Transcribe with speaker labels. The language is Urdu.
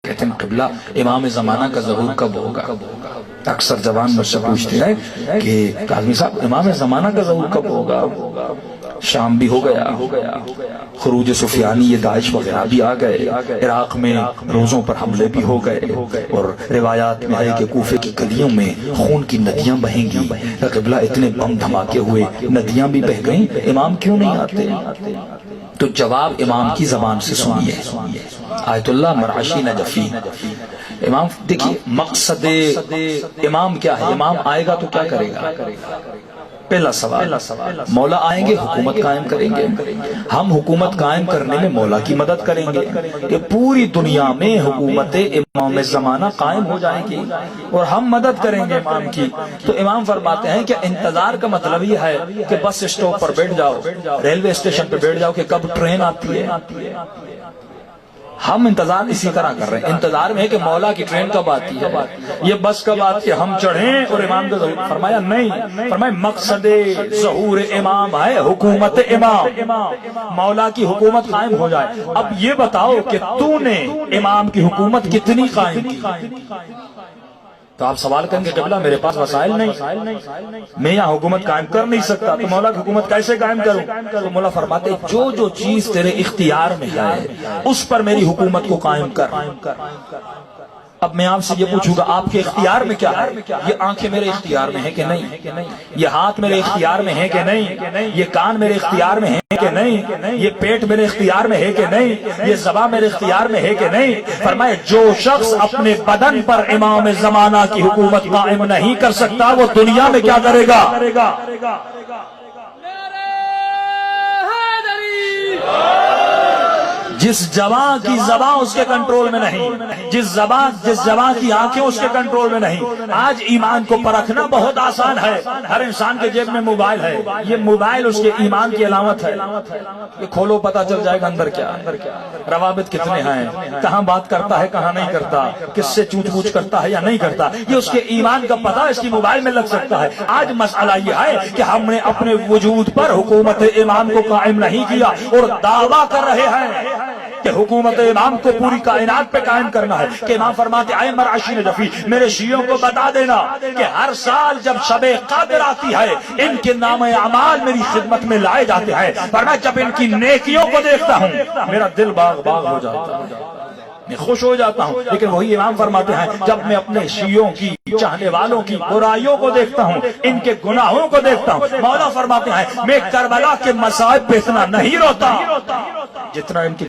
Speaker 1: کہتے ہیں قبلہ امام زمانہ کا ظہور کب ہوگا؟ اکثر جوان مجھ سے پوچھتے ہیں کہ کاظمی صاحب امام زمانہ کا ظہور کب ہوگا؟ شام بھی ہو گیا، خروج سفیانی، یہ داعش وغیرہ بھی آ گئے، عراق میں روزوں پر حملے بھی ہو گئے، اور روایات میں ہے کہ کوفے کی گلیوں میں خون کی ندیاں بہیں گی۔ قبلہ اتنے بم دھماکے ہوئے، ندیاں بھی بہہ گئیں، امام کیوں نہیں آتے؟ تو جواب امام کی زبان سے سنیے۔ آیت اللہ مرعشی نجفی، امام دیکھیے مقصد امام کیا ہے؟ امام آئے گا تو کیا کرے گا؟ پہلا سوال، مولا آئیں گے حکومت قائم کریں گے، ہم حکومت قائم کرنے میں مولا کی مدد کریں گے کہ پوری دنیا میں حکومت امام زمانہ قائم ہو جائے گی اور ہم مدد کریں گے امام کی۔ تو امام فرماتے ہیں کہ انتظار کا مطلب یہ ہے کہ بس اسٹاپ پر بیٹھ جاؤ، ریلوے اسٹیشن پہ بیٹھ جاؤ کہ کب ٹرین آتی ہے۔ ہم انتظار اسی طرح کر رہے ہیں، انتظار میں ہے کہ مولا کی ٹرین کب آتی ہے، یہ بس کب آتی ہے، ہم چڑھیں اور امام کا ظہور۔ فرمایا نہیں، فرمایا مقصد ظہور امام ہے حکومت امام، مولا کی حکومت قائم ہو جائے۔ اب یہ بتاؤ کہ تو نے امام کی حکومت کتنی قائم کی؟ تو آپ سوال کریں گے قبلہ میرے پاس وسائل نہیں، میں یہاں حکومت قائم کر نہیں سکتا، تو مولا کی حکومت کیسے قائم کروں؟ تو مولا فرماتے جو جو چیز تیرے اختیار میں ہے اس پر میری حکومت کو قائم کر۔ اب میں آپ سے یہ پوچھوں گا آپ کے اختیار میں کیا ہے؟ یہ آنکھیں میرے اختیار میں ہیں کہ نہیں؟ یہ ہاتھ میرے اختیار میں ہے کہ نہیں؟ یہ کان میرے اختیار میں ہے کہ نہیں؟ یہ پیٹ میرے اختیار میں ہے کہ نہیں؟ یہ زبان میرے اختیار میں ہے کہ نہیں؟ فرمائے جو شخص اپنے بدن پر امام زمانہ کی حکومت قائم نہیں کر سکتا وہ دنیا میں کیا کرے گا؟ جس جوان کی زبان اس کے کنٹرول میں نہیں، جس جوان کی آنکھیں اس کے کنٹرول میں نہیں۔ آج ایمان کو پرکھنا بہت آسان ہے، ہر انسان کے جیب میں موبائل ہے، یہ موبائل اس کے ایمان کی علامت ہے۔ یہ کھولو پتہ چل جائے گا اندر کیا، روابط کتنے ہیں، کہاں بات کرتا ہے کہاں نہیں کرتا، کس سے چوٹ پوچھ کرتا ہے یا نہیں کرتا، یہ اس کے ایمان کا پتہ اس کی موبائل میں لگ سکتا ہے۔ آج مسئلہ یہ ہے کہ ہم نے اپنے وجود پر حکومت امام کو قائم نہیں کیا اور دعویٰ کر رہے ہیں کہ حکومت امام کو پوری کائنات پہ قائم کرنا ہے۔ کہ امام فرماتے اے مرعشی نجفی میرے شیعوں کو بتا دینا کہ ہر سال جب شب قدر آتی ہے ان کے نام اعمال میری خدمت میں لائے جاتے ہیں، فرمایا جب ان کی نیکیوں کو دیکھتا ہوں میرا دل باغ باغ ہو جاتا ہے، میں خوش ہو جاتا ہوں۔ لیکن وہی امام فرماتے ہیں جب میں اپنے شیعوں کی چاہنے والوں کی برائیوں کو دیکھتا ہوں، ان کے گناہوں کو دیکھتا ہوں، مولا فرماتے ہیں میں کربلا کے مصائب پہ اتنا نہیں روتا جتنا ان کی